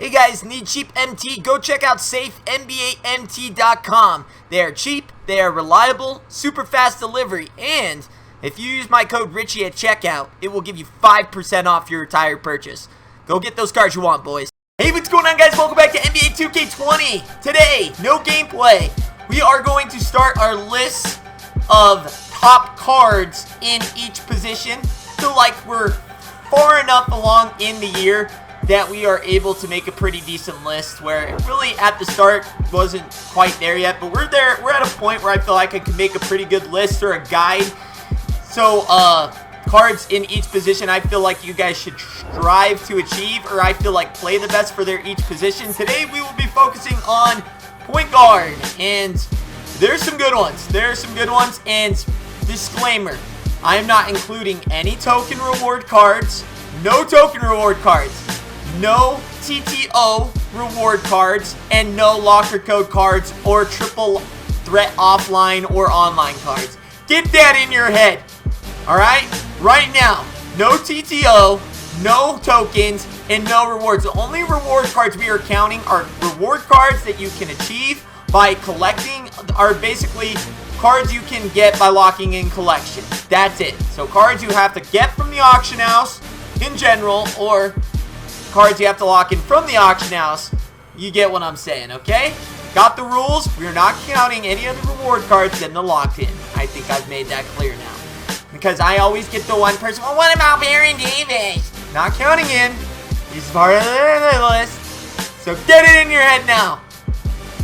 Hey guys, need cheap MT? Go check out safeNBAMT.com. They are cheap, they are reliable, super fast delivery, and if you use my code Richie at checkout, it will give you 5% off your entire purchase. Go get those cards you want, boys. Hey, what's going on, guys? Welcome back to NBA 2K20. Today, no gameplay. We are going to start our list of top cards in each position. Feel like we're far enough along in the year that we are able to make a pretty decent list, where it really at the start wasn't quite there yet, but we're there. We're at a point where I feel like I can make a pretty good list or a guide. So cards in each position I feel like you guys should strive to achieve, or I feel like play the best for their each position. Today we will be focusing on point guard, and there's some good ones. And disclaimer, I am not including any token reward cards, no token reward cards, no TTO reward cards, and no locker code cards or triple threat offline or online cards. Get that in your head. Alright? Right now, no TTO, no tokens, and no rewards. The only reward cards we are counting are reward cards that you can achieve by collecting, are basically cards you can get by locking in collection. That's it. So cards you have to get from the auction house in general, or cards you have to lock in from the auction house. You get what I'm saying, okay? Got the rules. We're not counting any other reward cards than the locked in. I think I've made that clear now. Because I always get the one person, well, what about Baron Davis? Not counting in. He's part of the list. So get it in your head now.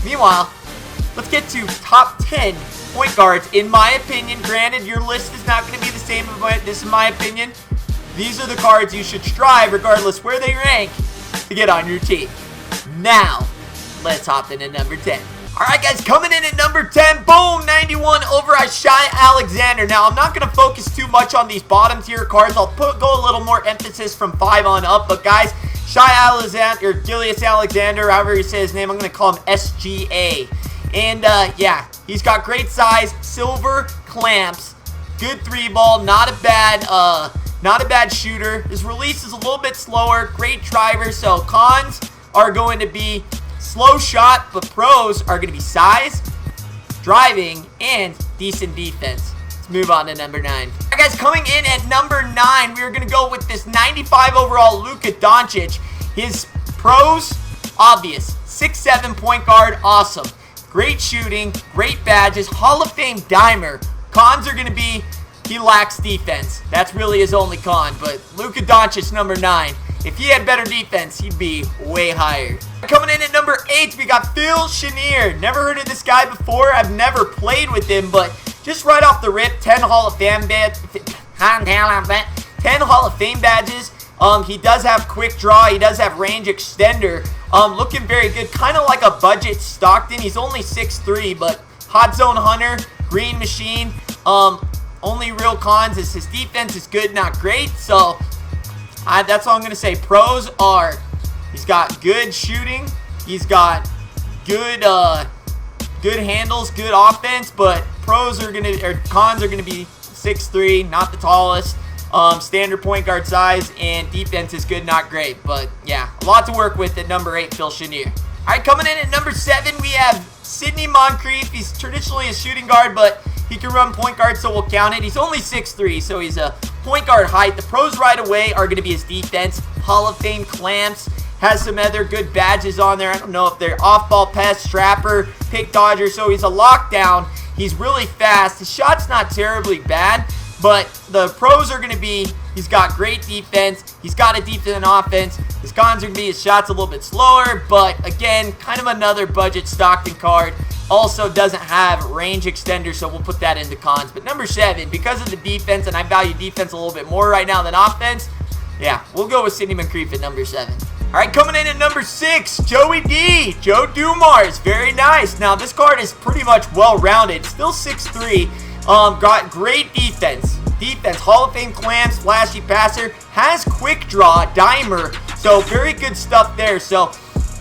Meanwhile, let's get to top 10 point guards. In my opinion, granted, your list is not going to be the same, but this is my opinion. These are the cards you should strive, regardless where they rank, to get on your team. Now, let's hop into number 10. Alright guys, coming in at number 10, boom, 91 over at Shai Alexander. Now, I'm not going to focus too much on these bottom tier cards. I'll go a little more emphasis from 5 on up. But guys, Shai Alexander, or Gilius Alexander, however you say his name, I'm going to call him SGA. And yeah, he's got great size, silver clamps, good 3-ball, not a bad shooter. His release is a little bit slower, great driver. So cons are going to be slow shot, but pros are going to be size, driving, and decent defense. Let's move on to number 9. All right, guys, coming in at number 9, we are going to go with this 95 overall Luka Doncic. His pros, obvious. 6'7" point guard, awesome. Great shooting, great badges, Hall of Fame dimer. Cons are going to be he lacks defense. That's really his only con, but Luka Doncic, number 9. If he had better defense, he'd be way higher. Coming in at number 8, we got Phil Chenier. Never heard of this guy before. I've never played with him, but just right off the rip, 10 Hall of Fame badges. He does have quick draw. He does have range extender. Looking very good. Kind of like a budget Stockton. He's only 6'3", but hot zone hunter, green machine. Only real cons is his defense is good, not great. So that's all I'm going to say. Pros are, he's got good shooting. He's got good handles, good offense. But cons are going to be 6'3", not the tallest. Standard point guard size, and defense is good, not great. But yeah, a lot to work with at number 8, Phil Chenier. All right, coming in at number 7, we have Sidney Moncrief. He's traditionally a shooting guard, but he can run point guard, so we'll count it. He's only 6'3", so he's a point guard height. The pros right away are going to be his defense. Hall of Fame clamps. Has some other good badges on there. I don't know if they're off-ball pest, strapper, pick dodger. So he's a lockdown. He's really fast. His shot's not terribly bad, but the pros are going to be he's got great defense. He's got a decent offense. His cons are going to be his shot's a little bit slower, but again, kind of another budget Stockton card. Also doesn't have range extender, so we'll put that into cons. But number 7, because of the defense, and I value defense a little bit more right now than offense, yeah, we'll go with Sidney Moncrief at number 7. All right, coming in at number 6, Joey D. Joe Dumars. Very nice. Now, this card is pretty much well-rounded. Still 6'3". Got great defense. Hall of Fame clamps, flashy passer. Has quick draw, dimer. So, very good stuff there. So,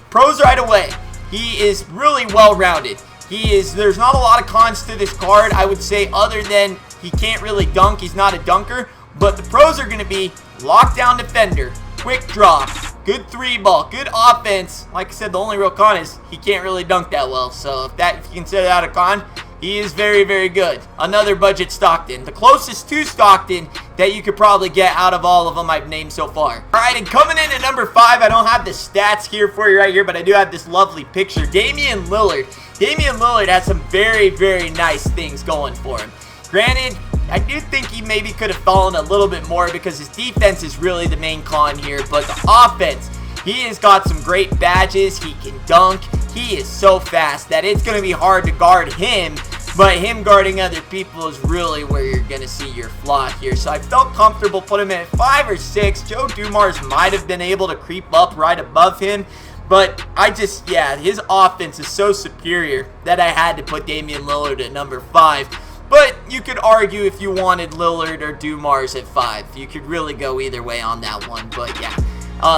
pros right away. He is really well-rounded. There's not a lot of cons to this card, I would say, other than he can't really dunk. He's not a dunker. But the pros are going to be lockdown defender, quick draw, Good three ball, good offense. Like I said, the only real con is he can't really dunk that well. So if you consider that a con, he is very, very good. Another budget Stockton. The closest to Stockton that you could probably get out of all of them I've named so far. All right, and coming in at number 5, I don't have the stats here for you right here, but I do have this lovely picture. Damian Lillard. Damian Lillard has some very, very nice things going for him. Granted, I do think he maybe could have fallen a little bit more because his defense is really the main con here, but the offense, he has got some great badges. He can dunk. He is so fast that it's going to be hard to guard him, but him guarding other people is really where you're going to see your flaw here. So I felt comfortable putting him at 5 or 6. Joe Dumars might have been able to creep up right above him, but his offense is so superior that I had to put Damian Lillard at number 5. But you could argue if you wanted Lillard or Dumars at 5. You could really go either way on that one. But yeah,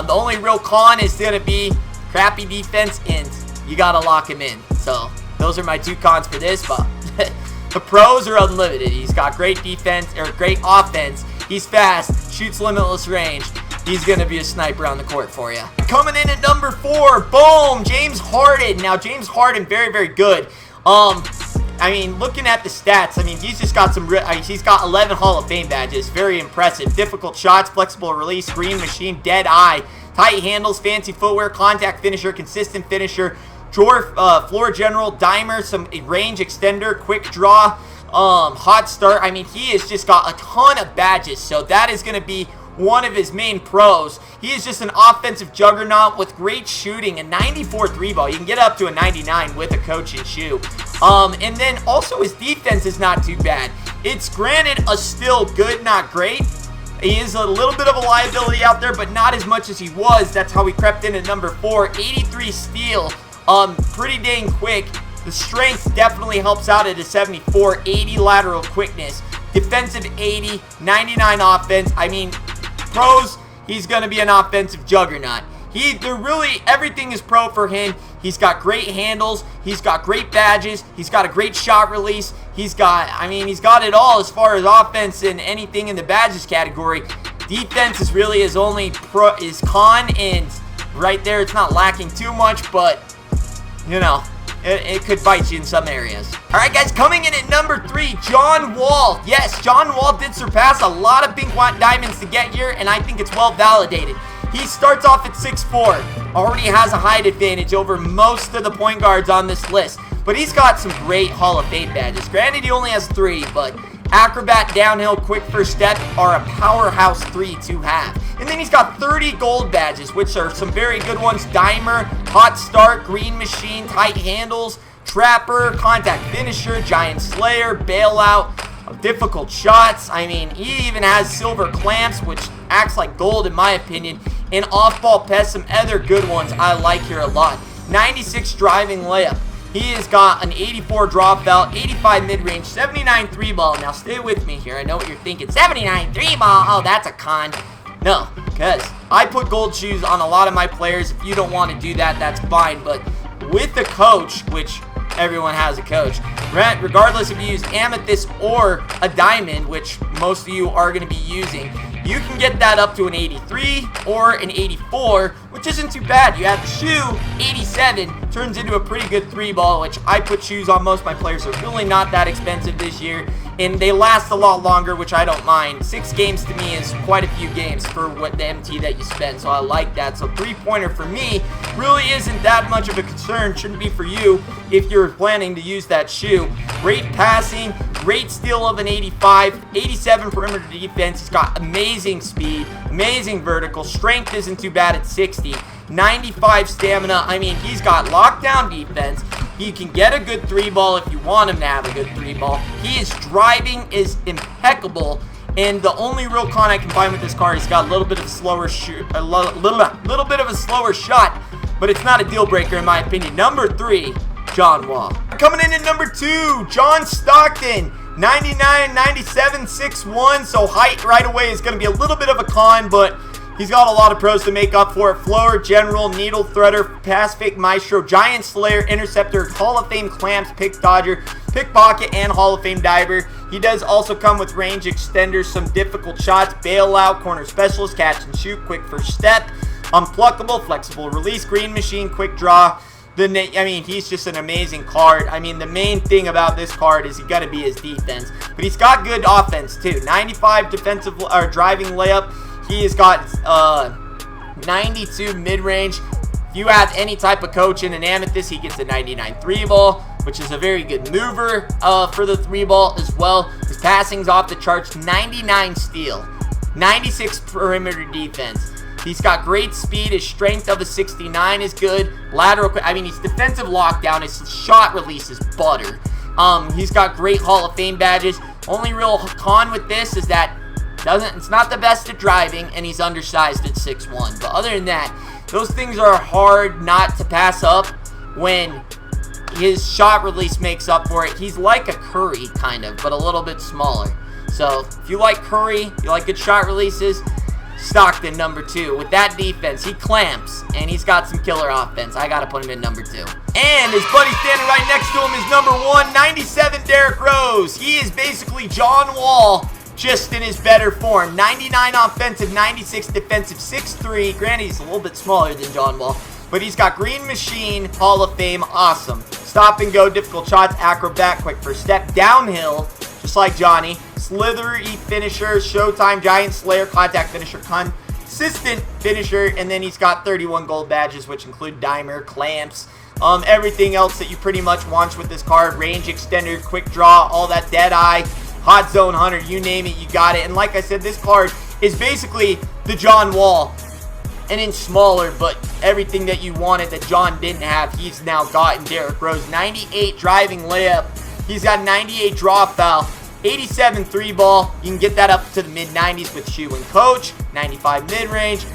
the only real con is going to be crappy defense, and you got to lock him in. So those are my 2 cons for this. But the pros are unlimited. He's got great defense, or great offense. He's fast, shoots limitless range. He's going to be a sniper on the court for you. Coming in at number 4, boom, James Harden. Now, James Harden, very, very good. I mean, looking at the stats, I mean, he's just got he's got 11 Hall of Fame badges. Very impressive. Difficult shots, flexible release, green machine, dead eye, tight handles, fancy footwear, contact finisher, consistent finisher, floor general, dimer, some range extender, quick draw, hot start. I mean, he has just got a ton of badges, so that is going to be one of his main pros. He is just an offensive juggernaut with great shooting, a 94 3-ball. You can get up to a 99 with a coaching shoe. And then also his defense is not too bad. It's granted a still good, not great. He is a little bit of a liability out there, but not as much as he was. That's how he crept in at number 4. 83 steal, pretty dang quick. The strength definitely helps out at a 74. 80 lateral quickness, defensive 80, 99 offense. I mean, pros, he's going to be an offensive juggernaut. Everything is pro for him. He's got great handles. He's got great badges. He's got a great shot release. He's got it all as far as offense and anything in the badges category. Defense is really his only con, and right there it's not lacking too much, but, you know, it could bite you in some areas. All right, guys, coming in at number 3, John Wall. Yes, John Wall did surpass a lot of pink diamonds to get here, and I think it's well validated. He starts off at 6'4", already has a height advantage over most of the point guards on this list, but he's got some great Hall of Fame badges. Granted, he only has 3, but acrobat, downhill, quick first step are a powerhouse 3 to have. And then he's got 30 gold badges, which are some very good ones. Dimer, hot start, green machine, tight handles, trapper, contact finisher, giant slayer, bailout, difficult shots. I mean, he even has silver clamps, which acts like gold in my opinion, and off-ball pest, some other good ones I like here a lot. 96 driving layup. He has got an 84 dropout, 85 mid-range, 79 3-ball. Now, stay with me here. I know what you're thinking. 79 3-ball? Oh, that's a con. No, because I put gold shoes on a lot of my players. If you don't want to do that, that's fine. But with the coach, which everyone has a coach, regardless if you use amethyst or a diamond, which most of you are going to be using, you can get that up to an 83 or an 84, which isn't too bad. You add the shoe, 87, turns into a pretty good 3-ball, which I put shoes on most of my players. They're really not that expensive this year, and they last a lot longer, which I don't mind. 6 games to me is quite a few games for what the MT that you spend, so I like that. So 3-pointer for me really isn't that much of a concern. Shouldn't be for you if you're planning to use that shoe. Great passing, great steal of an 85, 87 perimeter defense. He's got amazing speed, amazing vertical. Strength isn't too bad at 60. 95 stamina. I mean, he's got lockdown defense. He can get a good 3-ball if you want him to have a good 3-ball. His driving is impeccable. And the only real con I can find with this car is he's got a little bit of a slower little bit of a slower shot, but it's not a deal breaker in my opinion. Number 3, John Wall. Coming in at number 2, John Stockton. 99, 97, 6'1", so height right away is going to be a little bit of a con, but he's got a lot of pros to make up for it. Floor, general, needle threader, pass fake maestro, giant slayer, interceptor, Hall of Fame clamps, pick dodger, pickpocket, and Hall of Fame diver. He does also come with range extenders, some difficult shots, bailout, corner specialist, catch and shoot, quick first step. Unpluckable, flexible release, green machine, quick draw. I mean, he's just an amazing card. I mean, the main thing about this card is he got to be his defense. But he's got good offense, too. 95 defensive or driving layup. He has got 92 mid-range. If you have any type of coach in an Amethyst, he gets a 99 3-ball, which is a very good mover for the 3-ball as well. His passing's off the charts. 99 steal. 96 perimeter defense. He's got great speed. His strength of a 69 is good. Lateral, I mean, he's defensive lockdown. His shot release is butter. He's got great Hall of Fame badges. Only real con with this is that it's not the best at driving, and he's undersized at 6'1". But other than that, those things are hard not to pass up when his shot release makes up for it. He's like a Curry, kind of, but a little bit smaller. So if you like Curry, you like good shot releases, Stockton, number 2. With that defense, he clamps, and he's got some killer offense. I got to put him in number 2. And his buddy standing right next to him is number 1, 97 Derrick Rose. He is basically John Wall, just in his better form. 99 offensive, 96 defensive, 6'3". Granted, he's a little bit smaller than John Wall, but he's got green machine, Hall of Fame, awesome. Stop and go, difficult shots, acrobat, quick first step, downhill, just like Johnny. Slithery finisher, Showtime, Giant Slayer, contact finisher, consistent finisher, and then he's got 31 gold badges, which include dimer, clamps, everything else that you pretty much want with this card. Range extender, quick draw, all that, dead eye, hot zone hunter, you name it, you got it. And like I said, this card is basically the John Wall, and in smaller, but everything that you wanted that John didn't have, he's now got in Derrick Rose. 98 driving layup, he's got 98 draw foul, 87 3-ball. You can get that up to the mid-90s with Shoe and Coach. 95 mid-range,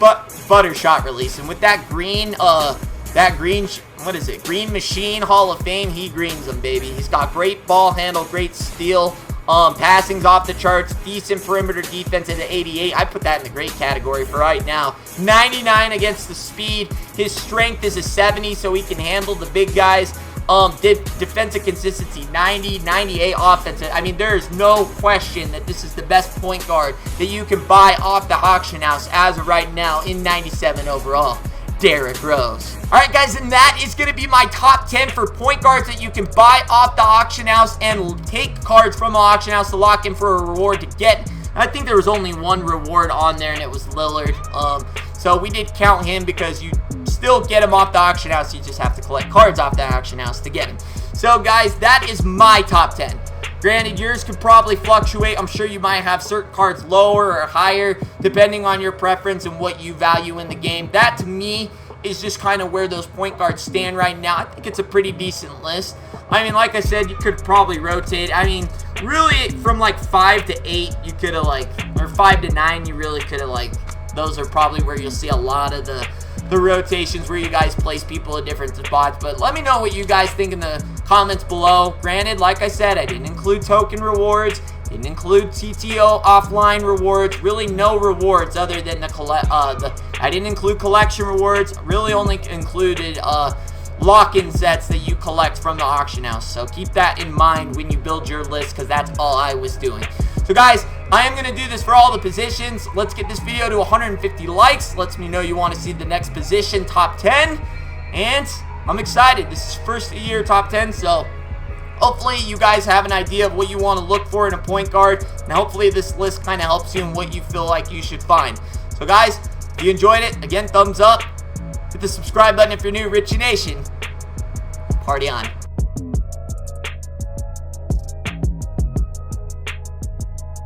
but butter shot release. And with that green, what is it? Green machine, Hall of Fame. He greens them, baby. He's got great ball handle, great steal. Passing's off the charts. Decent perimeter defense at the 88. I put that in the great category for right now. 99 against the speed. His strength is a 70, so he can handle the big guys. Defensive consistency, 90, 98 offensive. I mean, there is no question that this is the best point guard that you can buy off the auction house as of right now in 97 overall. Derrick Rose. Alright guys, and that is going to be my top 10 for point guards that you can buy off the auction house and take cards from the auction house to lock in for a reward to get. I think there was only one reward on there, and it was Lillard. So we did count him because you still get him off the auction house. You just have to collect cards off the auction house to get him. So guys, that is my top 10. Granted, yours could probably fluctuate. I'm sure you might have certain cards lower or higher depending on your preference and what you value in the game. That to me is just kind of where those point guards stand right now. I think it's a pretty decent list. I mean, like I said, you could probably rotate. I mean, really from like 5 to 8, you could have like, or 5 to 9, you really could have like, those are probably where you'll see a lot of the rotations where you guys place people at different spots. But let me know what you guys think in the comments below. Granted, like I said, I didn't include token rewards, didn't include TTO offline rewards, really no rewards other than I didn't include collection rewards, really only included lock-in sets that you collect from the auction house. So keep that in mind when you build your list, because that's all I was doing. So guys, I am going to do this for all the positions. Let's get this video to 150 likes. Lets me know you want to see the next position, top 10. And I'm excited. This is first year top 10, so hopefully you guys have an idea of what you want to look for in a point guard. And hopefully this list kind of helps you in what you feel like you should find. So guys, if you enjoyed it, again, thumbs up. Hit the subscribe button if you're new. Richie Nation. Party on.